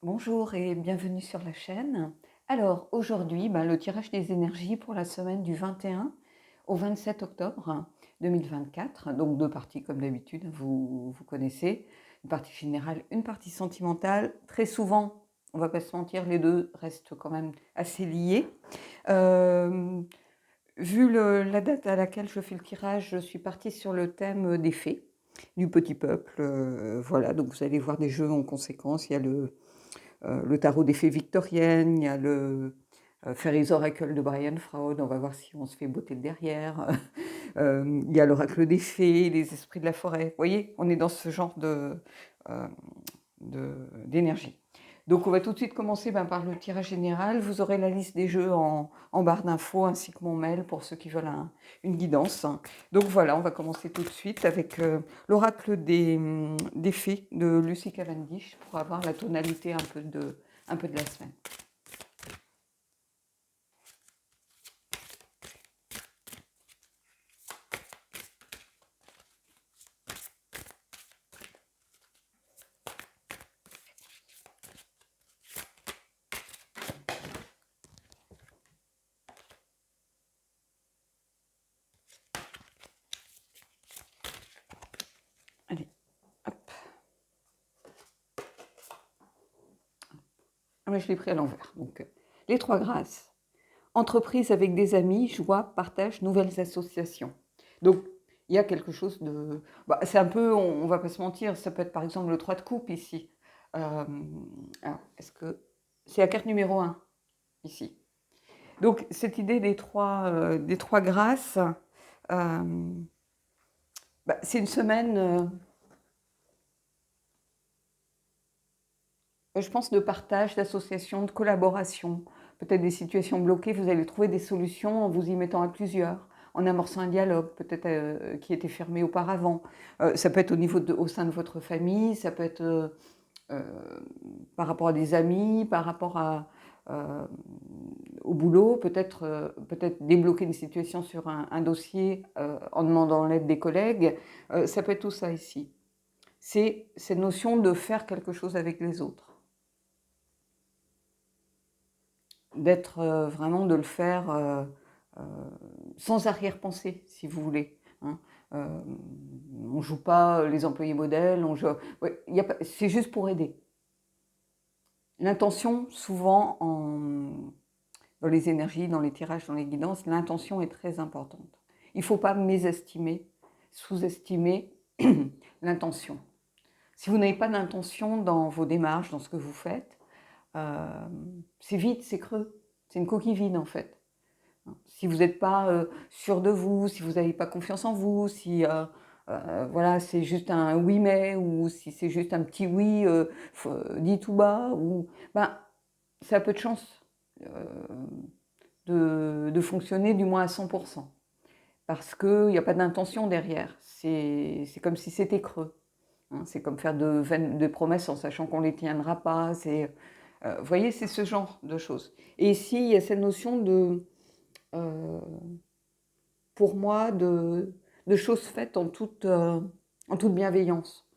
Bonjour et bienvenue sur la chaîne. Alors aujourd'hui, le tirage des énergies pour la semaine du 21 au 27 octobre 2024. Donc deux parties comme d'habitude, vous connaissez. Une partie générale, une partie sentimentale. Très souvent, on va pas se mentir, les deux restent quand même assez liés. Euh, Vu la date à laquelle je fais le tirage, je suis partie sur le thème des fées, du petit peuple. Voilà, donc vous allez voir des jeux en conséquence. Il y a le tarot des fées victoriennes, il y a le Fairies Oracle de Brian Froud, on va voir si on se fait botter le derrière. Il y a l'oracle des fées, les esprits de la forêt. Vous voyez, on est dans ce genre euh, d'énergie. Donc on va tout de suite commencer par le tirage général. Vous aurez la liste des jeux en barre d'infos ainsi que mon mail pour ceux qui veulent une guidance. Donc voilà, on va commencer tout de suite avec l'oracle des fées de Lucy Cavendish pour avoir la tonalité un peu de la semaine. Allez, hop. Ah, mais je l'ai pris à l'envers. Donc, les trois grâces. Entreprise avec des amis, joie, partage, nouvelles associations. Donc, il y a quelque chose de... c'est un peu, on va pas se mentir, ça peut être par exemple le 3 de coupe ici. Alors, est-ce que... C'est la carte numéro 1, ici. Donc, cette idée des trois grâces, euh, c'est une semaine, je pense, de partage, d'association, de collaboration. Peut-être des situations bloquées, vous allez trouver des solutions en vous y mettant à plusieurs, en amorçant un dialogue, peut-être qui était fermé auparavant. Ça peut être au sein de votre famille, ça peut être euh, par rapport à des amis, par rapport euh, au boulot, peut-être débloquer une situation sur un dossier en demandant l'aide des collègues. Ça peut être tout ça ici. C'est cette notion de faire quelque chose avec les autres. D'être vraiment de le faire euh, sans arrière-pensée, si vous voulez. Hein. On ne joue pas les employés modèles, ouais, c'est juste pour aider. L'intention, souvent, dans les énergies, dans les tirages, dans les guidances, l'intention est très importante. Il ne faut pas mésestimer, sous-estimer l'intention. Si vous n'avez pas d'intention dans vos démarches, dans ce que vous faites, c'est vide, c'est creux. C'est une coquille vide en fait. Si vous n'êtes pas sûr de vous, si vous n'avez pas confiance en vous, si voilà, c'est juste un oui mais ou si c'est juste un petit oui dit tout bas, ou ça a peu de chance de fonctionner du moins à 100%. Parce qu'il n'y a pas d'intention derrière. C'est comme si c'était creux. Hein. C'est comme faire de promesses en sachant qu'on ne les tiendra pas. Vous voyez, c'est ce genre de choses. Et ici, il y a cette notion euh, pour moi, de choses faites en toute bienveillance.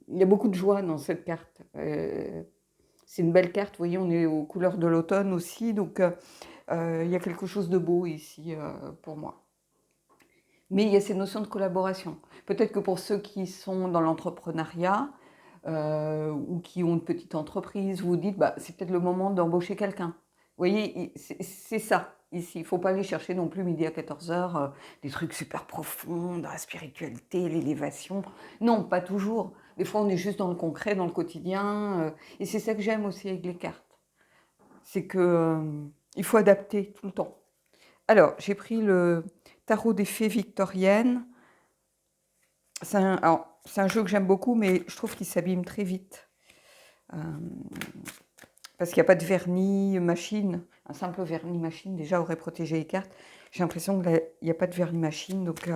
Il y a beaucoup de joie dans cette carte. C'est une belle carte, vous voyez, on est aux couleurs de l'automne aussi, donc il y a quelque chose de beau ici pour moi. Mais il y a ces notions de collaboration. Peut-être que pour ceux qui sont dans l'entrepreneuriat ou qui ont une petite entreprise, vous vous dites, c'est peut-être le moment d'embaucher quelqu'un. Vous voyez, c'est ça, ici. Il ne faut pas aller chercher non plus midi à 14h des trucs super profonds, dans la spiritualité, l'élévation. Non, pas toujours. Des fois, on est juste dans le concret, dans le quotidien. Et c'est ça que j'aime aussi avec les cartes. C'est que il faut adapter tout le temps. Alors, j'ai pris le tarot des fées victoriennes. C'est un jeu que j'aime beaucoup, mais je trouve qu'il s'abîme très vite. Euh, parce qu'il n'y a pas de vernis machine. Un simple vernis machine, déjà, aurait protégé les cartes. J'ai l'impression qu'il n'y a pas de vernis machine. Donc,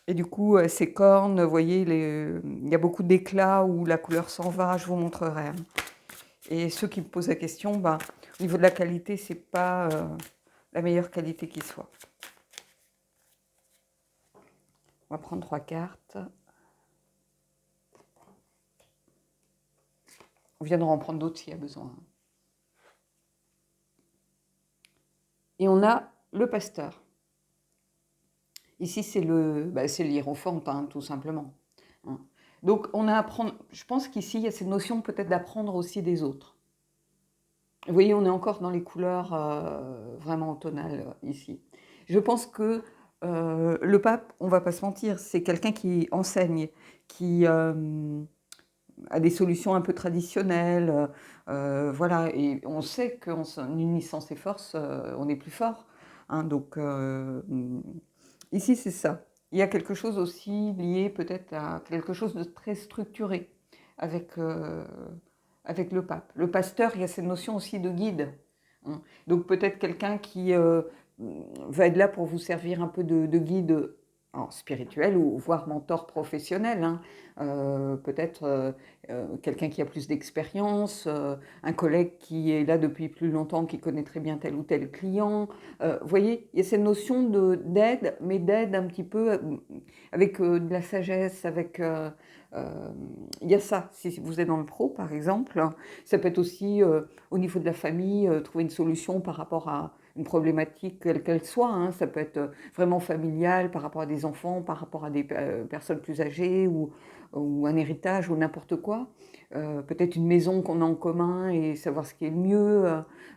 et du coup, ces cornes, vous voyez, il y a beaucoup d'éclats où la couleur s'en va. Je vous montrerai. Hein. Et ceux qui me posent la question, au niveau de la qualité, c'est pas la meilleure qualité qui soit. On va prendre 3 cartes. On viendra en prendre d'autres s'il y a besoin. Et on a le pasteur. Ici, c'est l'hiérophante, tout simplement. Hein. Donc, on a à apprendre. Je pense qu'ici, il y a cette notion peut-être d'apprendre aussi des autres. Vous voyez, on est encore dans les couleurs vraiment tonales ici. Je pense que le pape, on ne va pas se mentir, c'est quelqu'un qui enseigne, qui a des solutions un peu traditionnelles. Voilà, et on sait qu'en unissant ses forces, on est plus fort. Hein, donc, ici, c'est ça. Il y a quelque chose aussi lié peut-être à quelque chose de très structuré avec le pape. Le pasteur, il y a cette notion aussi de guide. Hein. Donc peut-être quelqu'un qui va être là pour vous servir un peu de guide spirituel ou voire mentor professionnel. Hein. Peut-être quelqu'un qui a plus d'expérience, un collègue qui est là depuis plus longtemps, qui connaît très bien tel ou tel client. Vous voyez, il y a cette notion d'aide, mais d'aide un petit peu avec de la sagesse, avec... il y a ça, si vous êtes dans le pro par exemple, ça peut être aussi au niveau de la famille, trouver une solution par rapport à une problématique quelle qu'elle soit, hein. Ça peut être vraiment familial par rapport à des enfants, par rapport à des personnes plus âgées ou un héritage ou n'importe quoi. Peut-être une maison qu'on a en commun et savoir ce qui est le mieux,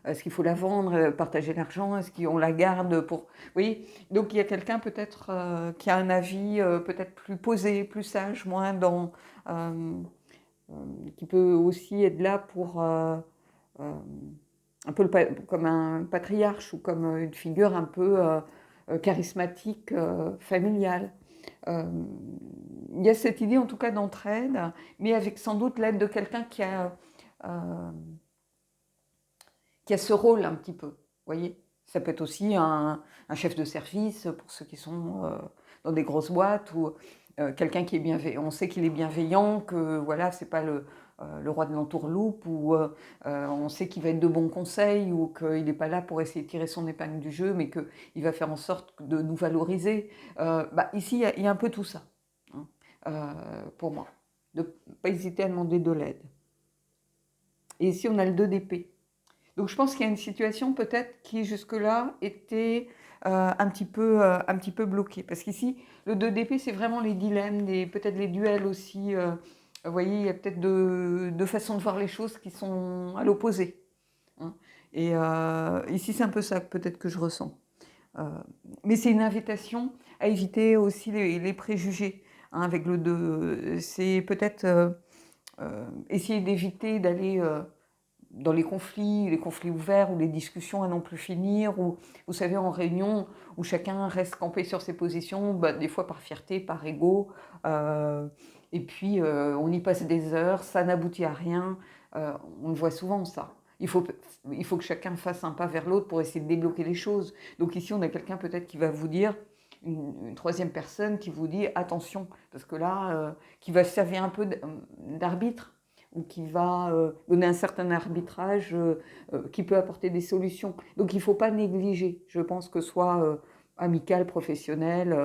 est-ce qu'il faut la vendre, partager l'argent, est-ce qu'on la garde pour... Vous voyez, donc il y a quelqu'un peut-être qui a un avis peut-être plus posé, plus sage, moins dans... qui peut aussi être là pour... un peu comme un patriarche ou comme une figure un peu charismatique, familiale. Il y a cette idée en tout cas d'entraide, mais avec sans doute l'aide de quelqu'un qui a ce rôle un petit peu, vous voyez. Ça peut être aussi un chef de service pour ceux qui sont dans des grosses boîtes ou quelqu'un qui est bienveillant. On sait qu'il est bienveillant, que voilà, c'est pas le roi de l'entourloupe, ou on sait qu'il va être de bons conseils, ou qu'il n'est pas là pour essayer de tirer son épingle du jeu, mais qu'il va faire en sorte de nous valoriser. Ici, il y a un peu tout ça, hein, pour moi. De ne pas hésiter à demander de l'aide. Et ici, on a le 2 d'épée. Donc je pense qu'il y a une situation peut-être qui jusque-là était un petit peu bloquée. Parce qu'ici, le 2 d'épée, c'est vraiment les dilemmes, peut-être les duels aussi. Vous voyez, il y a peut-être deux façons de voir les choses qui sont à l'opposé. Hein. Et ici, c'est un peu ça peut-être que je ressens. Mais c'est une invitation à éviter aussi les préjugés. Hein, avec le 2, c'est peut-être essayer d'éviter d'aller... dans les conflits ouverts ou les discussions à n'en plus finir, ou vous savez en réunion où chacun reste campé sur ses positions, des fois par fierté, par ego, et puis on y passe des heures, ça n'aboutit à rien, on le voit souvent ça. Il faut que chacun fasse un pas vers l'autre pour essayer de débloquer les choses. Donc ici on a quelqu'un peut-être qui va vous dire, une troisième personne qui vous dit attention, parce que là, qui va servir un peu d'arbitre, ou qui va donner un certain arbitrage qui peut apporter des solutions. Donc il ne faut pas négliger, je pense que ce soit amical, professionnel,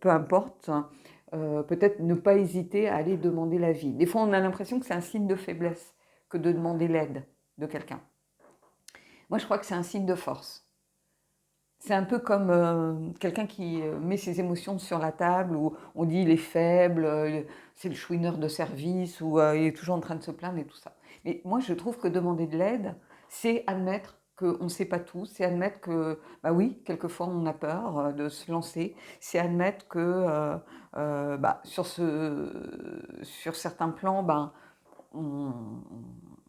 peu importe, hein, peut-être ne pas hésiter à aller demander l'avis. Des fois on a l'impression que c'est un signe de faiblesse que de demander l'aide de quelqu'un. Moi je crois que c'est un signe de force. C'est un peu comme quelqu'un qui met ses émotions sur la table, où on dit il est faible, c'est le chouineur de service, ou il est toujours en train de se plaindre et tout ça. Mais moi, je trouve que demander de l'aide, c'est admettre qu'on ne sait pas tout, c'est admettre que, oui, quelquefois on a peur de se lancer, c'est admettre que sur certains plans, on,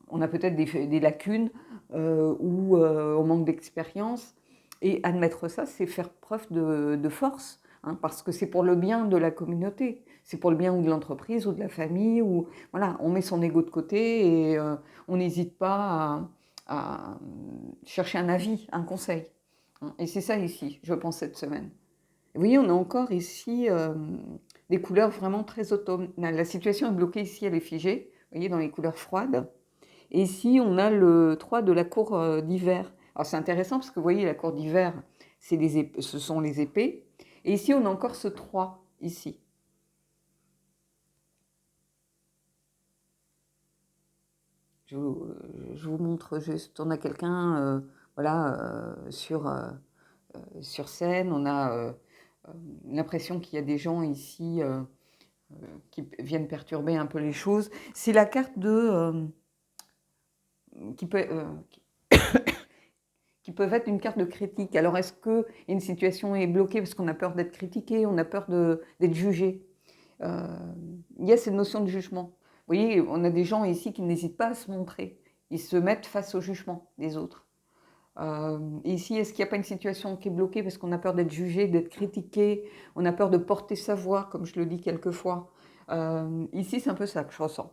on a peut-être des lacunes ou on manque d'expérience. Et admettre ça, c'est faire preuve de force, hein, parce que c'est pour le bien de la communauté, c'est pour le bien ou de l'entreprise ou de la famille, ou voilà, on met son ego de côté et on n'hésite pas à chercher un avis, un conseil. Et c'est ça ici, je pense, cette semaine. Vous voyez, on a encore ici des couleurs vraiment très automnales. La situation est bloquée ici, elle est figée, vous voyez, dans les couleurs froides. Et ici, on a le 3 de la cour d'hiver. Alors c'est intéressant parce que vous voyez, la cour d'hiver, ce sont les épées. Et ici, on a encore ce 3, ici. je vous montre juste, on a quelqu'un voilà, sur scène, on a l'impression qu'il y a des gens ici qui viennent perturber un peu les choses. C'est la carte qui peut, qui peuvent être une carte de critique. Alors, est-ce qu'une situation est bloquée parce qu'on a peur d'être critiqué, on a peur d'être jugé? Il y a cette notion de jugement. Vous voyez, on a des gens ici qui n'hésitent pas à se montrer. Ils se mettent face au jugement des autres. Ici, est-ce qu'il n'y a pas une situation qui est bloquée parce qu'on a peur d'être jugé, d'être critiqué, on a peur de porter sa voix, comme je le dis quelquefois. Ici, c'est un peu ça que je ressens.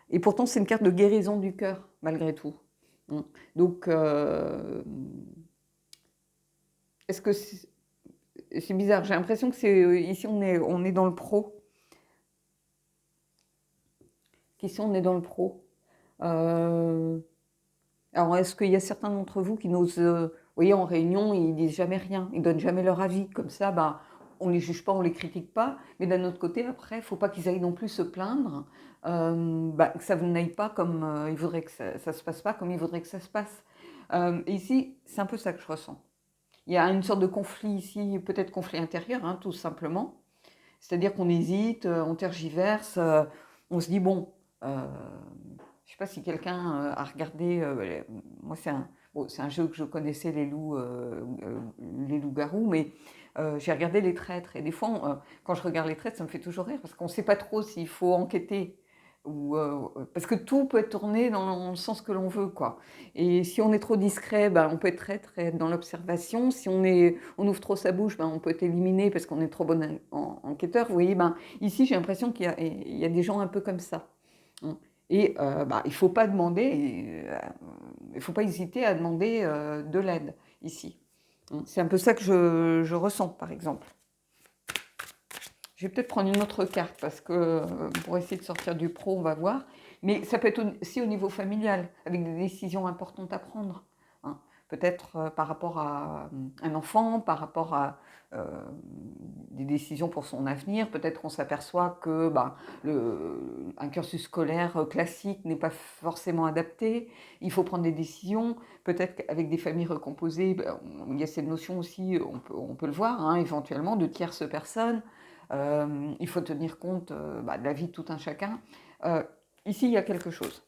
Et pourtant, c'est une carte de guérison du cœur, malgré tout. Donc, est-ce que c'est bizarre? J'ai l'impression que c'est ici, on est dans le pro. Qu'ici, on est dans le pro. Alors, est-ce qu'il y a certains d'entre vous qui n'osent, vous voyez, en réunion, ils disent jamais rien, ils donnent jamais leur avis. Comme ça, bah, on les juge pas, on les critique pas. Mais d'un autre côté, après, il faut pas qu'ils aillent non plus se plaindre, bah, que ça n'aille pas comme ils voudraient que ça se passe pas comme ils voudraient que ça se passe. Et ici, c'est un peu ça que je ressens. Il y a une sorte de conflit ici, peut-être conflit intérieur, hein, tout simplement. C'est-à-dire qu'on hésite, on tergiverse, on se dit, bon, je ne sais pas si quelqu'un a regardé, moi c'est un jeu que je connaissais, les loups-garous, mais j'ai regardé Les Traîtres. Et des fois, quand je regarde Les Traîtres, ça me fait toujours rire, parce qu'on ne sait pas trop s'il faut enquêter, parce que tout peut être tourné dans le sens que l'on veut, quoi. Et si on est trop discret, ben, on peut être traître et être dans l'observation. Si on ouvre trop sa bouche, ben, on peut être éliminé parce qu'on est trop bon enquêteur. Vous voyez, ben, ici, j'ai l'impression qu'il y a des gens un peu comme ça. Et bah, il ne faut pas demander, il faut pas hésiter à demander de l'aide ici. C'est un peu ça que je ressens, par exemple. Je vais peut-être prendre une autre carte parce que pour essayer de sortir du pro, on va voir. Mais ça peut être aussi au niveau familial, avec des décisions importantes à prendre. Hein. Peut-être par rapport à un enfant, par rapport à des décisions pour son avenir. Peut-être qu'on s'aperçoit que bah, un cursus scolaire classique n'est pas forcément adapté. Il faut prendre des décisions. Peut-être qu'avec des familles recomposées, bah, il y a cette notion aussi, on peut le voir, hein, éventuellement, de tierces personnes. Il faut tenir compte bah, de la vie de tout un chacun. Ici, il y a quelque chose.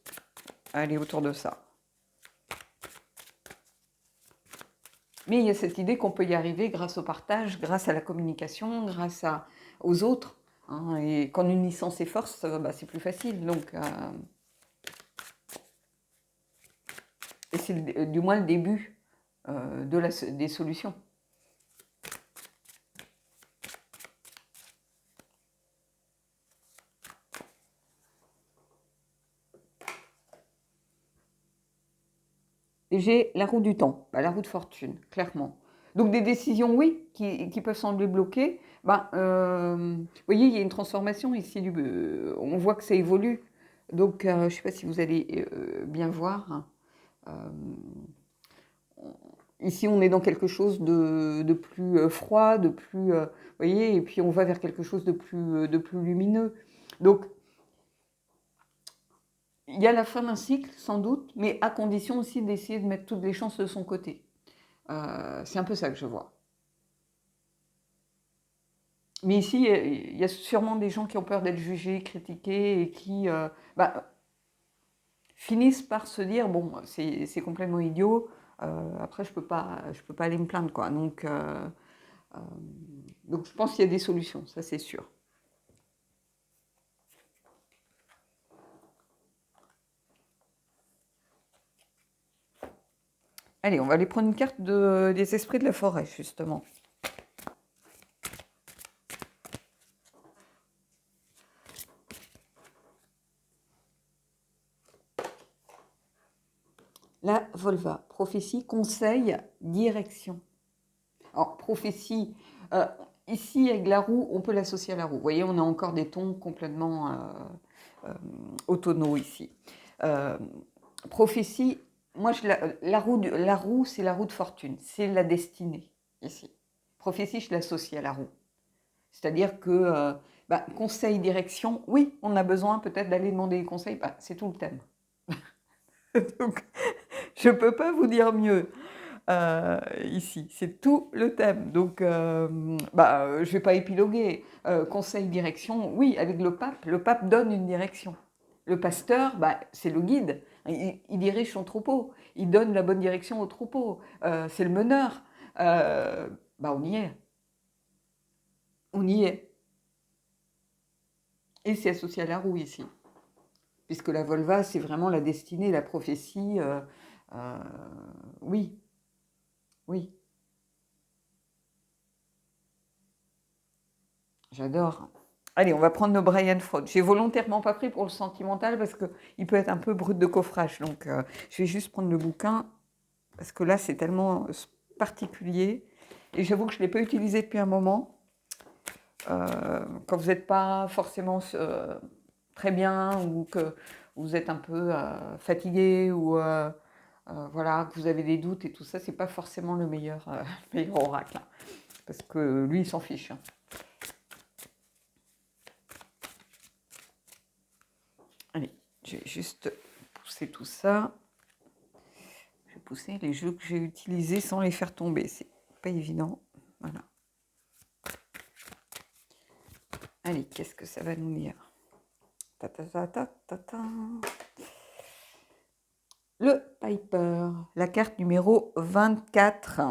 Allez, autour de ça. Mais il y a cette idée qu'on peut y arriver grâce au partage, grâce à la communication, grâce aux autres. Hein, et quand unissant ses forces, bah, c'est plus facile. Donc, et c'est du moins le début des solutions. J'ai la roue du temps, bah, la roue de fortune, clairement. Donc des décisions, oui, qui peuvent sembler bloquées. Bah, vous voyez, il y a une transformation ici. On voit que ça évolue. Donc, je ne sais pas si vous allez bien voir. Euh, Ici, on est dans quelque chose de plus froid, de plus, vous voyez, et puis on va vers quelque chose de plus lumineux. Donc, il y a la fin d'un cycle, sans doute, mais à condition aussi d'essayer de mettre toutes les chances de son côté. C'est un peu ça que je vois. Mais ici, il y a sûrement des gens qui ont peur d'être jugés, critiqués, et qui bah, finissent par se dire, bon, c'est complètement idiot, après je peux pas aller me plaindre, quoi. Donc je pense qu'il y a des solutions, ça c'est sûr. Allez, on va aller prendre une carte des esprits de la forêt, justement. La Volva, prophétie, conseil, direction. Alors, prophétie, ici avec la roue, on peut l'associer à la roue. Vous voyez, on a encore des tons complètement autonaux ici. Prophétie, moi, la roue, c'est la roue de fortune, c'est la destinée, ici. Prophétie, je l'associe à la roue. C'est-à-dire que, bah, conseil, direction, oui, on a besoin peut-être d'aller demander des conseils, bah, c'est tout le thème. Donc, je ne peux pas vous dire mieux ici. C'est tout le thème. Donc, je ne vais pas épiloguer. Conseil, direction, oui, avec le pape donne une direction. Le pasteur, c'est le guide. Il dirige son troupeau. Il donne la bonne direction au troupeau. C'est le meneur. On y est. On y est. Et c'est associé à la roue ici. Puisque la Volva, c'est vraiment la destinée, la prophétie. Euh, oui, oui, j'adore. Allez, on va prendre nos Brian Froud. J'ai volontairement pas pris pour le sentimental parce qu'il peut être un peu brut de coffrage. Donc, je vais juste prendre le bouquin parce que là, c'est tellement particulier. Et j'avoue que je ne l'ai pas utilisé depuis un moment. Quand vous n'êtes pas forcément très bien ou que vous êtes un peu fatigué ou voilà, que vous avez des doutes et tout ça, c'est pas forcément le meilleur, meilleur oracle. Hein, parce que lui, il s'en fiche. Hein. Allez, je vais juste pousser tout ça. Je vais pousser les jeux que j'ai utilisés sans les faire tomber. C'est pas évident. Voilà. Allez, qu'est-ce que ça va nous dire? Ta, ta, ta, ta, ta, ta. Le Piper, la carte numéro 24.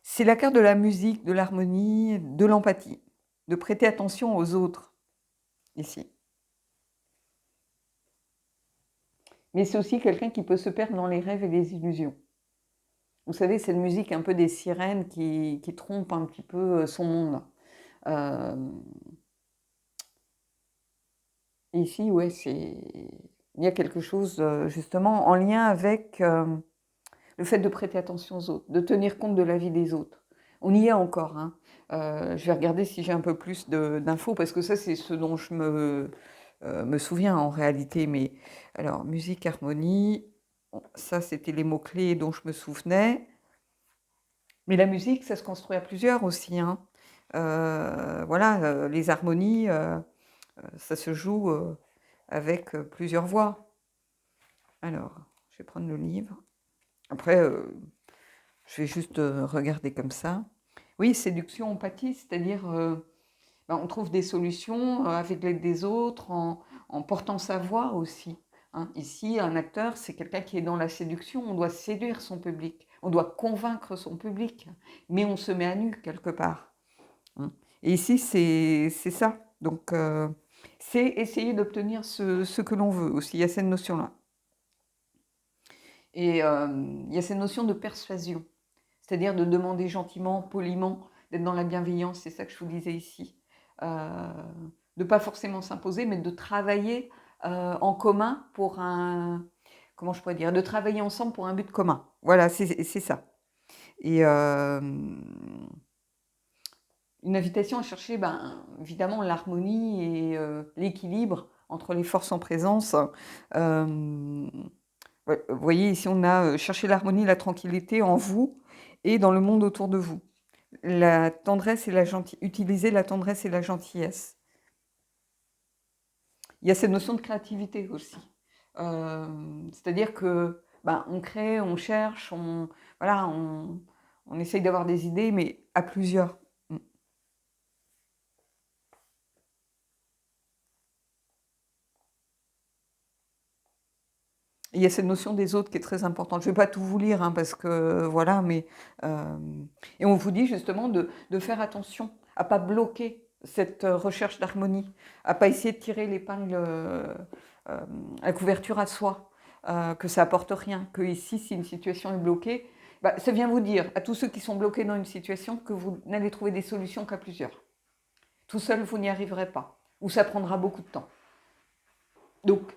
C'est la carte de la musique, de l'harmonie, de l'empathie, de prêter attention aux autres, ici. Mais c'est aussi quelqu'un qui peut se perdre dans les rêves et les illusions. Vous savez, cette musique un peu des sirènes qui trompe un petit peu son monde. Ici, ouais, il y a quelque chose justement en lien avec le fait de prêter attention aux autres, de tenir compte de la vie des autres. On y est encore. Hein. Je vais regarder si j'ai un peu plus d'infos, parce que ça, c'est ce dont je me souviens en réalité. Mais alors, musique, harmonie, ça, c'était les mots-clés dont je me souvenais. Mais la musique, ça se construit à plusieurs aussi. Hein. Voilà, les harmonies, ça se joue avec plusieurs voix. Alors, je vais prendre le livre. Après, je vais juste regarder comme ça. Oui, séduction, empathie, c'est-à-dire on trouve des solutions avec l'aide des autres, en portant sa voix aussi. Hein. Ici, un acteur, c'est quelqu'un qui est dans la séduction. On doit séduire son public, on doit convaincre son public, mais on se met à nu quelque part. Hein. Et ici, c'est ça. Donc, c'est essayer d'obtenir ce que l'on veut aussi. Il y a cette notion-là. Et il y a cette notion de persuasion. C'est-à-dire de demander gentiment, poliment, d'être dans la bienveillance, c'est ça que je vous disais ici. De ne pas forcément s'imposer, mais de travailler en commun pour un... Comment je pourrais dire? De travailler ensemble pour un but commun. Voilà, c'est ça. Et une invitation à chercher, évidemment, l'harmonie et l'équilibre entre les forces en présence. Vous voyez, ici, on a cherché l'harmonie, la tranquillité en vous et dans le monde autour de vous. La tendresse et la gentillesse, utiliser la tendresse et la gentillesse. Il y a cette notion de créativité aussi. C'est-à-dire que on crée, on cherche, voilà, on essaye d'avoir des idées, mais à plusieurs. Il y a cette notion des autres qui est très importante. Je ne vais pas tout vous lire, hein, parce que voilà, mais et on vous dit justement de faire attention à pas bloquer cette recherche d'harmonie, à pas essayer de tirer l'épingle, la couverture à soi, que ça apporte rien, que ici, si une situation est bloquée, ça vient vous dire à tous ceux qui sont bloqués dans une situation que vous n'allez trouver des solutions qu'à plusieurs. Tout seul, vous n'y arriverez pas, ou ça prendra beaucoup de temps. Donc,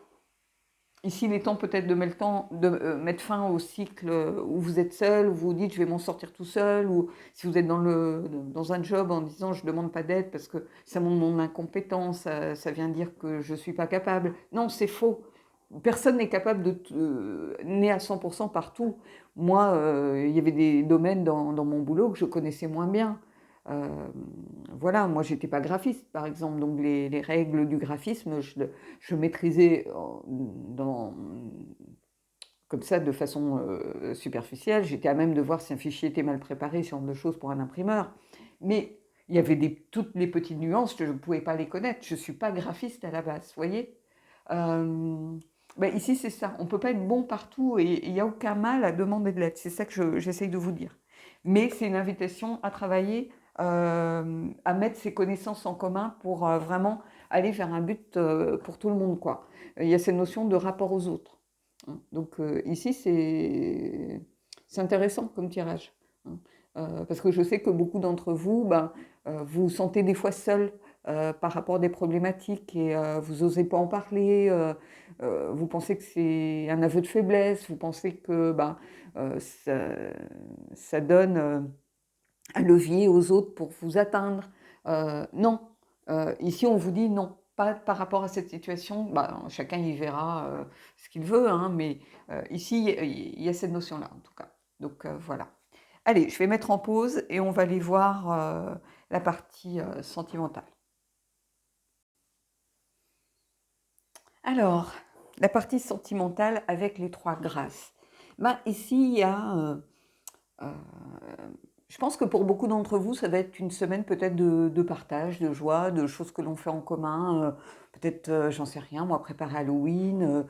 ici, il est temps peut-être de mettre fin au cycle où vous êtes seul, où vous vous dites je vais m'en sortir tout seul, ou si vous êtes dans un job en disant je ne demande pas d'aide parce que ça montre mon incompétence, ça vient dire que je ne suis pas capable. Non, c'est faux. Personne n'est capable né à 100% partout. Moi, il y avait des domaines dans mon boulot que je connaissais moins bien. Euh, voilà, moi j'étais pas graphiste par exemple, donc les règles du graphisme, je maîtrisais comme ça de façon superficielle. J'étais à même de voir si un fichier était mal préparé, ce genre de choses pour un imprimeur. Mais il y avait toutes les petites nuances, je ne pouvais pas les connaître. Je ne suis pas graphiste à la base, vous voyez. Ben ici, c'est ça. On ne peut pas être bon partout et il n'y a aucun mal à demander de l'aide. C'est ça que j'essaye de vous dire. Mais c'est une invitation à travailler, à mettre ses connaissances en commun pour vraiment aller vers un but pour tout le monde, quoi. Il y a cette notion de rapport aux autres. Donc ici, c'est intéressant comme tirage. Parce que je sais que beaucoup d'entre vous, ben, vous vous sentez des fois seul par rapport à des problématiques et vous n'osez pas en parler, vous pensez que c'est un aveu de faiblesse, vous pensez que ben, ça donne un levier aux autres pour vous atteindre. Non, ici on vous dit non, pas par rapport à cette situation. Bah, chacun y verra ce qu'il veut, hein, mais ici il y a cette notion-là en tout cas. Donc voilà. Allez, je vais mettre en pause et on va aller voir la partie sentimentale. Alors, la partie sentimentale avec les 3 grâces. Ben, ici, il y a je pense que pour beaucoup d'entre vous, ça va être une semaine peut-être de partage, de joie, de choses que l'on fait en commun. Peut-être, j'en sais rien, moi, préparer Halloween.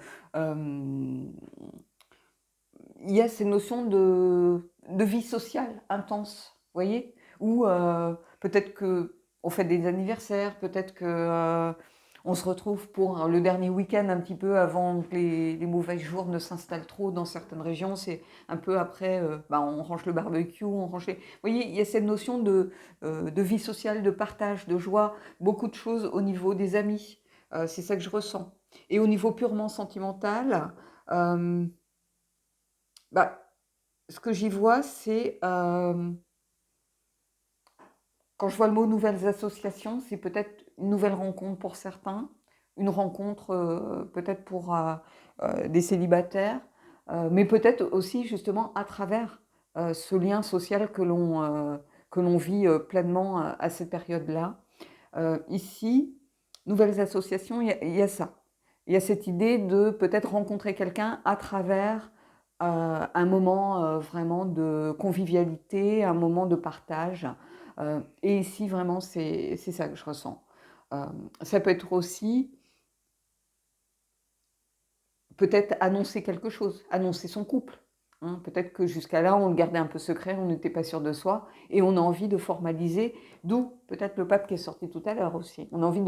Il y a ces notions de vie sociale intense, vous voyez? Ou peut-être qu'on fait des anniversaires, peut-être que on se retrouve pour le dernier week-end un petit peu avant que les mauvais jours ne s'installent trop dans certaines régions. C'est un peu après, bah, on range le barbecue, on range les... Vous voyez, il y a cette notion de vie sociale, de partage, de joie, beaucoup de choses au niveau des amis. C'est ça que je ressens. Et au niveau purement sentimental, euh, bah, ce que j'y vois, c'est quand je vois le mot nouvelles associations, c'est peut-être une nouvelle rencontre pour certains, une rencontre peut-être pour des célibataires, mais peut-être aussi justement à travers ce lien social que l'on vit pleinement à cette période-là. Ici, nouvelles associations, il y a ça. Il y a cette idée de peut-être rencontrer quelqu'un à travers un moment vraiment de convivialité, un moment de partage. Et ici, vraiment, c'est ça que je ressens. Euh, Ça peut être aussi peut-être annoncer quelque chose, annoncer son couple. Hein. Peut-être que jusqu'à là, on le gardait un peu secret, on n'était pas sûr de soi, et on a envie de formaliser, d'où peut-être le pape qui est sorti tout à l'heure aussi. On a envie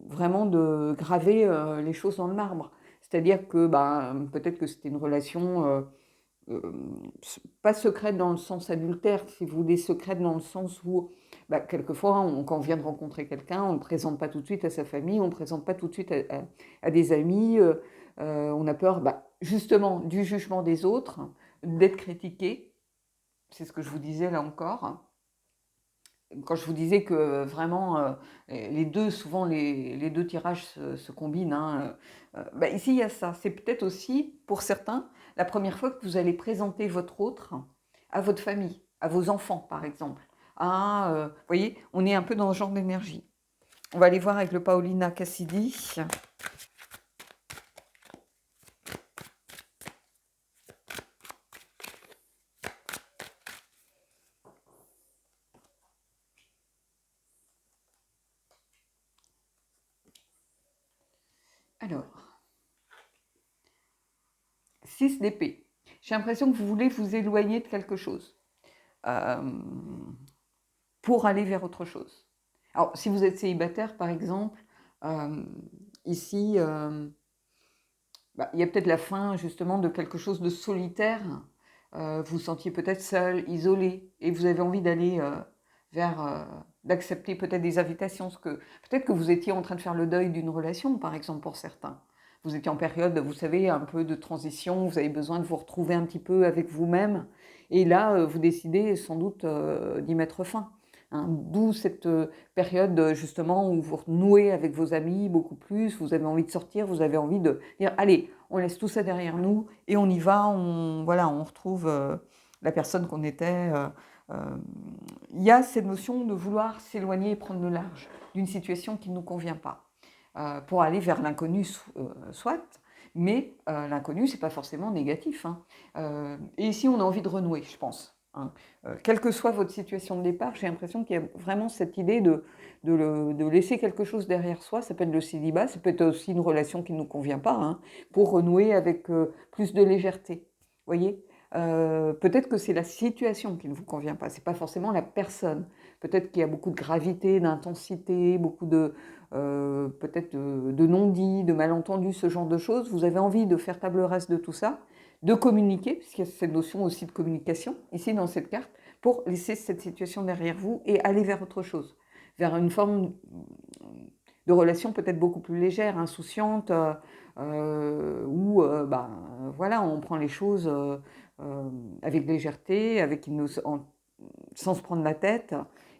vraiment de graver les choses dans le marbre. C'est-à-dire que ben, peut-être que c'était une relation euh, pas secrète dans le sens adultère, si vous voulez, secrète dans le sens où, bah, quelquefois, quand on vient de rencontrer quelqu'un, on ne le présente pas tout de suite à sa famille, on ne le présente pas tout de suite à des amis, on a peur, bah, justement, du jugement des autres, d'être critiqué, c'est ce que je vous disais là encore. Quand je vous disais que vraiment, les deux, souvent les deux tirages se combinent, hein, bah, ici il y a ça. C'est peut-être aussi, pour certains, la première fois que vous allez présenter votre autre à votre famille, à vos enfants par exemple. Vous voyez, on est un peu dans ce genre d'énergie. On va aller voir avec le Paolina Cassidi. Alors, 6 d'épée. J'ai l'impression que vous voulez vous éloigner de quelque chose euh, pour aller vers autre chose. Alors, si vous êtes célibataire, par exemple, euh, ici, bah, il y a peut-être la fin, justement, de quelque chose de solitaire. Vous vous sentiez peut-être seul, isolé, et vous avez envie d'aller vers, d'accepter peut-être des invitations. Peut-être que vous étiez en train de faire le deuil d'une relation, par exemple, pour certains. Vous étiez en période, vous savez, un peu de transition, vous avez besoin de vous retrouver un petit peu avec vous-même. Et là, vous décidez sans doute d'y mettre fin. Hein. D'où cette période justement où vous renouez avec vos amis beaucoup plus, vous avez envie de sortir, vous avez envie de dire allez, on laisse tout ça derrière nous et on y va, voilà, on retrouve la personne qu'on était il y a cette notion de vouloir s'éloigner et prendre le large d'une situation qui ne nous convient pas, pour aller vers l'inconnu, soit, mais l'inconnu, c'est pas forcément négatif, hein. Et ici, on a envie de renouer, je pense, hein. Quelle que soit votre situation de départ, j'ai l'impression qu'il y a vraiment cette idée de laisser quelque chose derrière soi. Ça peut être le célibat, ça peut être aussi une relation qui ne nous convient pas, hein, pour renouer avec plus de légèreté. Vous voyez? Peut-être que c'est la situation qui ne vous convient pas, c'est pas forcément la personne. Peut-être qu'il y a beaucoup de gravité, d'intensité, beaucoup de peut-être de non-dits, de malentendus, ce genre de choses. Vous avez envie de faire table rase de tout ça, de communiquer, puisqu'il y a cette notion aussi de communication, ici dans cette carte, pour laisser cette situation derrière vous et aller vers autre chose, vers une forme de relation peut-être beaucoup plus légère, insouciante, où voilà, on prend les choses avec légèreté, sans se prendre la tête.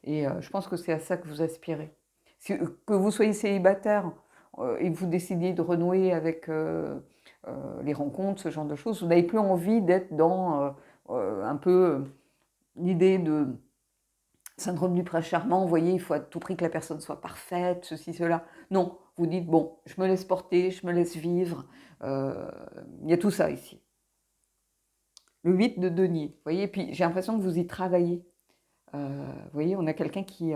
Et je pense que c'est à ça que vous aspirez. Que vous soyez célibataire et que vous décidiez de renouer avec les rencontres, ce genre de choses, vous n'avez plus envie d'être dans un peu l'idée de syndrome du prince charmant. Vous voyez, il faut à tout prix que la personne soit parfaite, ceci, cela. Non, vous dites, bon, je me laisse porter, je me laisse vivre. Il y a tout ça ici. Le 8 de denier, vous voyez, puis j'ai l'impression que vous y travaillez. Vous voyez, on a quelqu'un qui,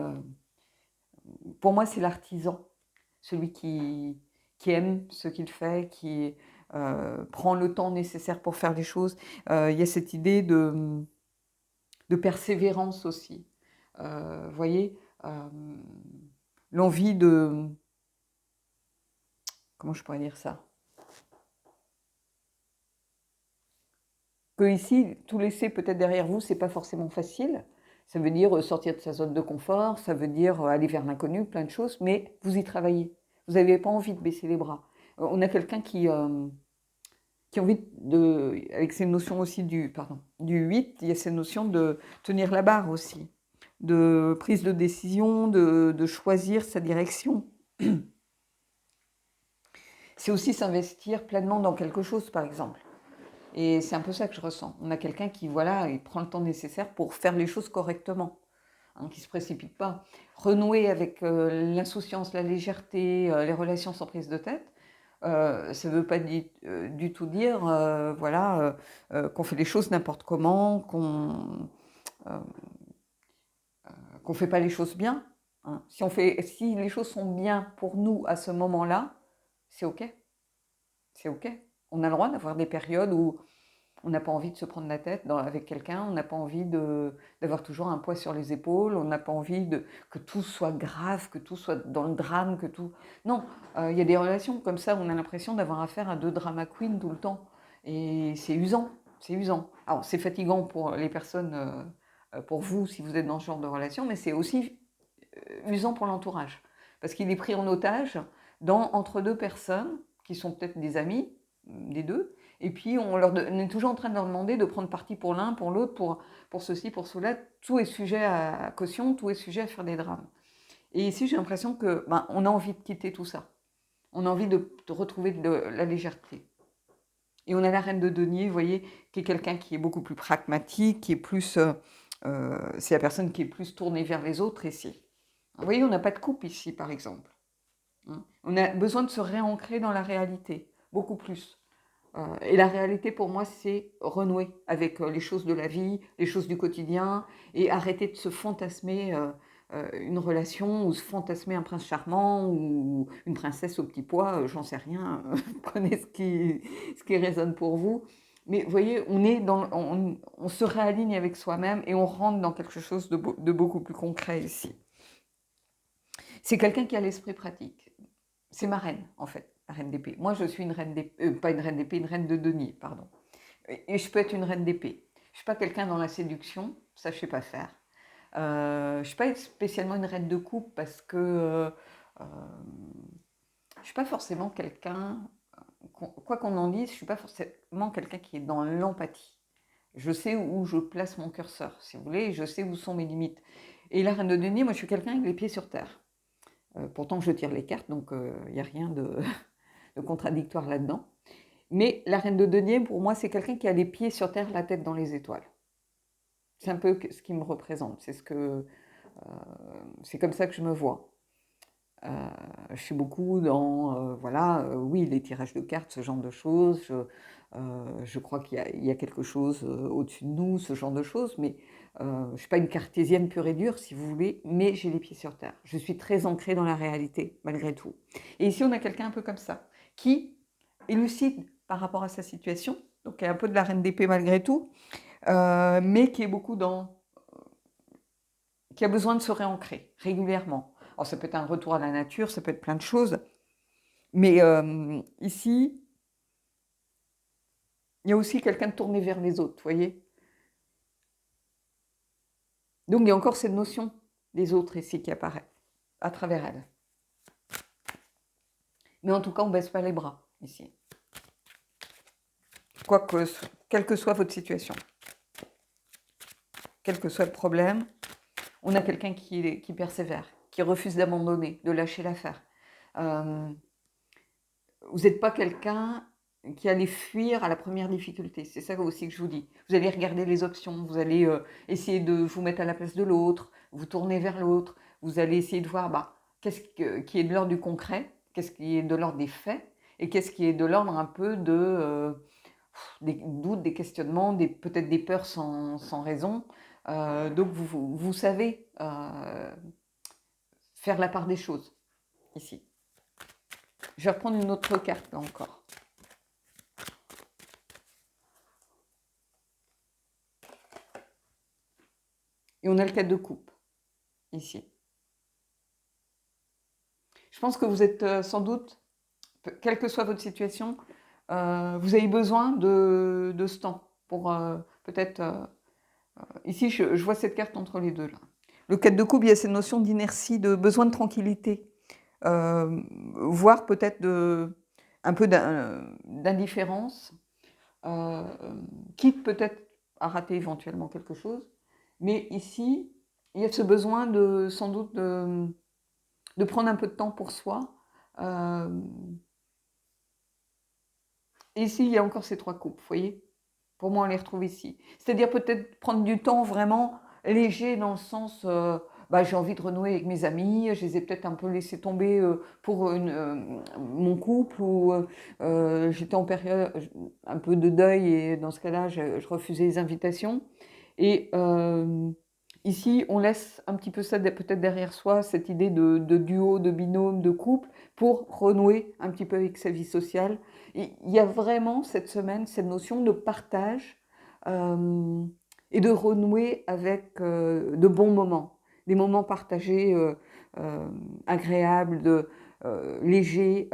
pour moi, c'est l'artisan, celui qui aime ce qu'il fait, qui prend le temps nécessaire pour faire les choses. Il y a cette idée de persévérance aussi. Vous voyez, l'envie de... Comment je pourrais dire ça? Que ici, tout laisser peut-être derrière vous, c'est pas forcément facile. Ça veut dire sortir de sa zone de confort, ça veut dire aller vers l'inconnu, plein de choses, mais vous y travaillez. Vous n'avez pas envie de baisser les bras. On a quelqu'un qui a envie de, avec ces notions aussi du 8, il y a cette notion de tenir la barre aussi, de prise de décision, de choisir sa direction. C'est aussi s'investir pleinement dans quelque chose, par exemple. Et c'est un peu ça que je ressens. On a quelqu'un qui, voilà, il prend le temps nécessaire pour faire les choses correctement, hein, qui ne se précipite pas. Renouer avec l'insouciance, la légèreté, les relations sans prise de tête, ça ne veut pas du tout dire voilà, qu'on fait les choses n'importe comment, qu'on ne fait pas les choses bien, hein. Si les choses sont bien pour nous à ce moment-là, c'est OK. C'est OK. On a le droit d'avoir des périodes où on n'a pas envie de se prendre la tête avec quelqu'un, on n'a pas envie d'avoir toujours un poids sur les épaules, on n'a pas envie que tout soit grave, que tout soit dans le drame, que tout... Non, il y a des relations comme ça où on a l'impression d'avoir affaire à deux drama queens tout le temps. Et c'est usant, c'est usant. Alors c'est fatigant pour les personnes, pour vous si vous êtes dans ce genre de relation, mais c'est aussi usant pour l'entourage. Parce qu'il est pris en otage entre deux personnes qui sont peut-être des amis, des deux, et puis on est toujours en train de leur demander de prendre parti pour l'un, pour l'autre, pour ceci, pour cela. Tout est sujet à caution, tout est sujet à faire des drames. Et ici, j'ai l'impression que on a envie de quitter tout ça. On a envie de retrouver de la légèreté. Et on a la reine de denier, vous voyez, qui est quelqu'un qui est beaucoup plus pragmatique, qui est plus... c'est la personne qui est plus tournée vers les autres ici. Vous voyez, on n'a pas de coupe ici, par exemple. On a besoin de se réancrer dans la réalité, beaucoup plus. Et la réalité, pour moi, c'est renouer avec les choses de la vie, les choses du quotidien, et arrêter de se fantasmer une relation, ou se fantasmer un prince charmant, ou une princesse au petit pois, j'en sais rien, prenez ce qui résonne pour vous. Mais vous voyez, on se réaligne avec soi-même et on rentre dans quelque chose de beaucoup plus concret ici. C'est quelqu'un qui a l'esprit pratique. C'est ma reine, en fait, la reine d'épée. Moi, je suis une reine d'épée, pas une reine d'épée, une reine de denier, pardon. Et je peux être une reine d'épée. Je ne suis pas quelqu'un dans la séduction, ça je ne sais pas faire. Je ne suis pas spécialement une reine de coupe parce que je ne suis pas forcément quelqu'un, quoi qu'on en dise, je ne suis pas forcément quelqu'un qui est dans l'empathie. Je sais où je place mon curseur, si vous voulez, et je sais où sont mes limites. Et la reine de denier, moi je suis quelqu'un avec les pieds sur terre. Pourtant, je tire les cartes, donc il n'y a rien de contradictoire là-dedans. Mais la reine de denier, pour moi, c'est quelqu'un qui a les pieds sur terre, la tête dans les étoiles. C'est un peu ce qui me représente, c'est comme ça que je me vois. Je suis beaucoup dans, voilà, oui, les tirages de cartes, ce genre de choses. Je crois qu'il y a quelque chose au-dessus de nous, ce genre de choses, mais je ne suis pas une cartésienne pure et dure, si vous voulez, mais j'ai les pieds sur terre. Je suis très ancrée dans la réalité, malgré tout. Et ici, on a quelqu'un un peu comme ça, qui est lucide par rapport à sa situation, donc qui est un peu de la reine d'épée malgré tout, mais qui est beaucoup qui a besoin de se réancrer régulièrement. Alors, ça peut être un retour à la nature, ça peut être plein de choses, mais ici, il y a aussi quelqu'un de tourné vers les autres, vous voyez. Donc, il y a encore cette notion des autres ici qui apparaît à travers elle. Mais en tout cas, on ne baisse pas les bras ici. Quelle que soit votre situation, quel que soit le problème, on a quelqu'un qui persévère, qui refuse d'abandonner, de lâcher l'affaire. Vous n'êtes pas quelqu'un qui allait fuir à la première difficulté. C'est ça aussi que je vous dis. Vous allez regarder les options, vous allez essayer de vous mettre à la place de l'autre, vous tourner vers l'autre, vous allez essayer de voir qu'est-ce qui est de l'ordre du concret, qu'est-ce qui est de l'ordre des faits, et qu'est-ce qui est de l'ordre un peu des doutes, des questionnements, peut-être des peurs sans raison. Donc vous savez faire la part des choses ici. Je vais reprendre une autre carte là encore. Et on a le 4 de coupe ici. Je pense que vous êtes sans doute, quelle que soit votre situation, vous avez besoin de ce temps pour peut-être... ici, je vois cette carte entre les deux là. Le 4 de coupe, il y a cette notion d'inertie, de besoin de tranquillité, voire peut-être un peu d'indifférence, quitte peut-être à rater éventuellement quelque chose. Mais ici, il y a ce besoin sans doute de prendre un peu de temps pour soi. Et ici, il y a encore ces 3 coupes, vous voyez. Pour moi, on les retrouve ici. C'est-à-dire peut-être prendre du temps vraiment léger dans le sens, j'ai envie de renouer avec mes amis, je les ai peut-être un peu laissés tomber pour mon couple, ou j'étais en période un peu de deuil, et dans ce cas-là, je refusais les invitations. Et ici, on laisse un petit peu ça peut-être derrière soi, cette idée de duo, de binôme, de couple, pour renouer un petit peu avec sa vie sociale. Et il y a vraiment cette semaine cette notion de partage et de renouer avec de bons moments, des moments partagés agréables, légers,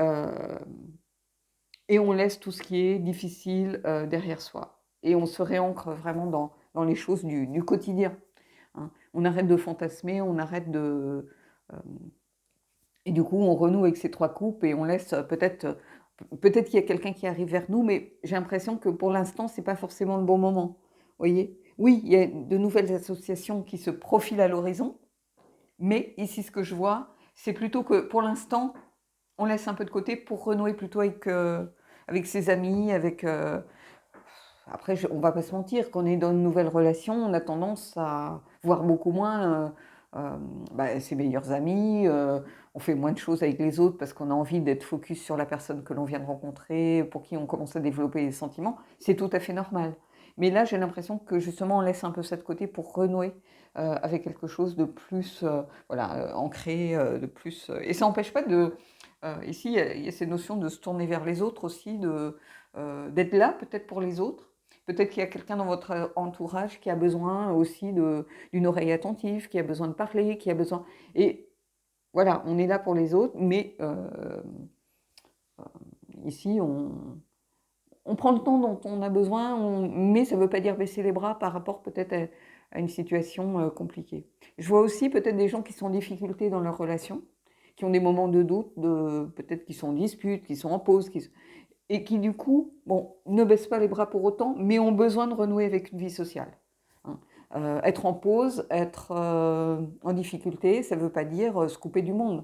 et on laisse tout ce qui est difficile derrière soi. Et on se réancre vraiment dans les choses du quotidien. Hein. On arrête de fantasmer, on arrête de... et du coup, on renoue avec ces 3 coupes et on laisse peut-être qu'il y a quelqu'un qui arrive vers nous, mais j'ai l'impression que pour l'instant, ce n'est pas forcément le bon moment. Voyez ? Oui, il y a de nouvelles associations qui se profilent à l'horizon, mais ici, ce que je vois, c'est plutôt que pour l'instant, on laisse un peu de côté pour renouer plutôt avec ses amis, après, on ne va pas se mentir, quand on est dans une nouvelle relation, on a tendance à voir beaucoup moins ses meilleurs amis, on fait moins de choses avec les autres parce qu'on a envie d'être focus sur la personne que l'on vient de rencontrer, pour qui on commence à développer des sentiments. C'est tout à fait normal. Mais là, j'ai l'impression que justement, on laisse un peu ça de côté pour renouer avec quelque chose de plus ancré, de plus... et ça n'empêche pas ici, il y a ces notions de se tourner vers les autres aussi, d'être là peut-être pour les autres. Peut-être qu'il y a quelqu'un dans votre entourage qui a besoin aussi d'une oreille attentive, qui a besoin de parler, qui a besoin... Et voilà, on est là pour les autres, mais ici, on prend le temps dont on a besoin, mais ça ne veut pas dire baisser les bras par rapport peut-être à une situation compliquée. Je vois aussi peut-être des gens qui sont en difficulté dans leur relation, qui ont des moments de doute, peut-être qui sont en dispute, qui sont en pause, et qui du coup, ne baissent pas les bras pour autant, mais ont besoin de renouer avec une vie sociale. Hein. Être en pause, être en difficulté, ça ne veut pas dire se couper du monde.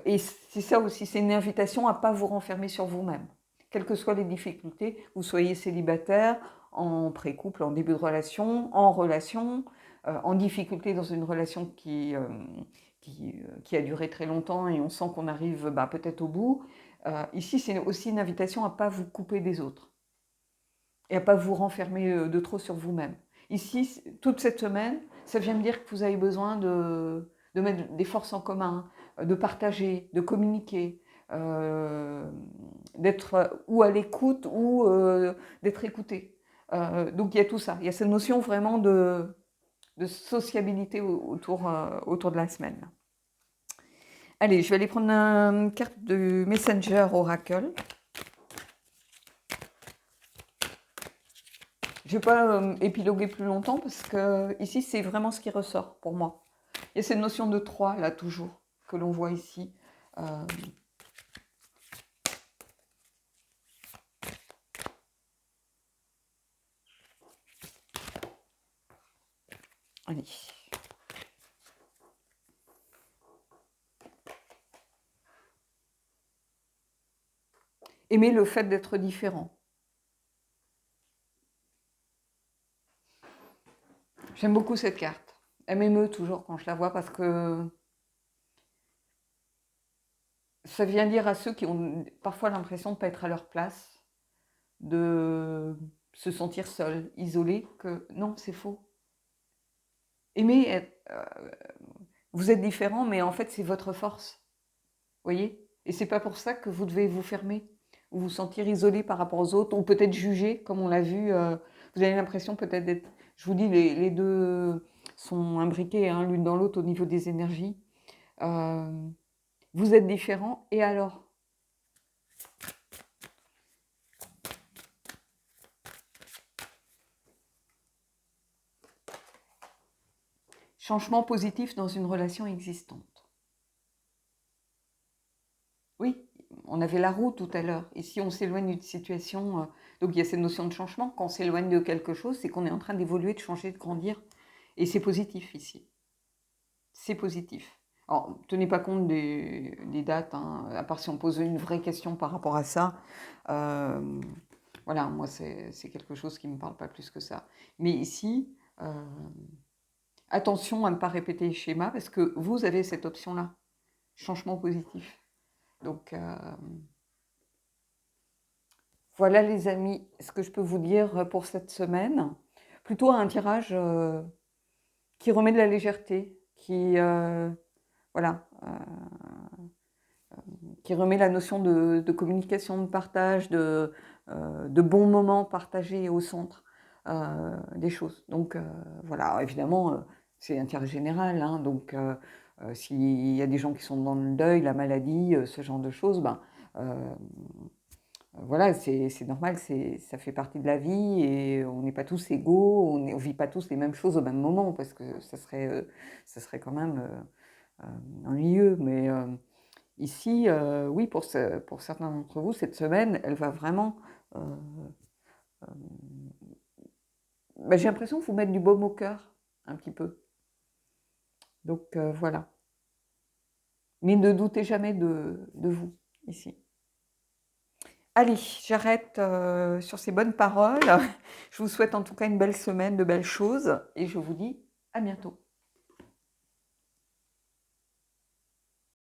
Et c'est ça aussi, c'est une invitation à ne pas vous renfermer sur vous-même. Quelles que soient les difficultés, vous soyez célibataire, en pré-couple, en début de relation, en difficulté dans une relation qui a duré très longtemps et on sent qu'on arrive peut-être au bout. Ici, c'est aussi une invitation à ne pas vous couper des autres et à ne pas vous renfermer de trop sur vous-même. Ici, toute cette semaine, ça vient me dire que vous avez besoin de mettre des forces en commun, de partager, de communiquer, d'être ou à l'écoute ou d'être écouté. Donc il y a tout ça, il y a cette notion vraiment de sociabilité autour de la semaine. Allez, je vais aller prendre une carte de Messenger Oracle. Je ne vais pas épiloguer plus longtemps parce que ici, c'est vraiment ce qui ressort pour moi. Il y a cette notion de 3 là toujours que l'on voit ici. Allez. Aimer le fait d'être différent. J'aime beaucoup cette carte. Elle m'émeut toujours quand je la vois parce que ça vient dire à ceux qui ont parfois l'impression de ne pas être à leur place, de se sentir seuls, isolés, que non, c'est faux. Aimer, vous êtes différent, mais en fait, c'est votre force. Vous voyez? Et c'est pas pour ça que vous devez vous fermer ou vous sentir isolé par rapport aux autres, ou peut-être jugé, comme on l'a vu. Vous avez l'impression peut-être d'être... Je vous dis, les deux sont imbriqués hein, l'une dans l'autre au niveau des énergies. Vous êtes différents, et alors? Changement positif dans une relation existante. Oui, on avait la roue tout à l'heure. Et si on s'éloigne d'une situation, donc il y a cette notion de changement. Quand on s'éloigne de quelque chose, c'est qu'on est en train d'évoluer, de changer, de grandir. Et c'est positif ici. C'est positif. Alors, tenez pas compte des dates, hein, à part si on pose une vraie question par rapport à ça. Voilà, moi, c'est quelque chose qui ne me parle pas plus que ça. Mais ici, attention à ne pas répéter le schéma, parce que vous avez cette option-là, changement positif. Donc, voilà les amis, ce que je peux vous dire pour cette semaine. Plutôt un tirage qui remet de la légèreté, voilà, qui remet la notion de communication, de partage, de bons moments partagés au centre des choses. Donc voilà, évidemment, c'est un tirage général, hein, donc s'il y a des gens qui sont dans le deuil, la maladie, ce genre de choses, voilà, c'est normal, ça fait partie de la vie et on n'est pas tous égaux, on ne vit pas tous les mêmes choses au même moment parce que ça serait quand même ennuyeux. Mais ici, oui, pour certains d'entre vous, cette semaine, elle va vraiment... j'ai l'impression de vous mettre du baume au cœur, un petit peu. Donc voilà. Mais ne doutez jamais de vous, ici. Allez, j'arrête sur ces bonnes paroles. Je vous souhaite en tout cas une belle semaine, de belles choses, et je vous dis à bientôt.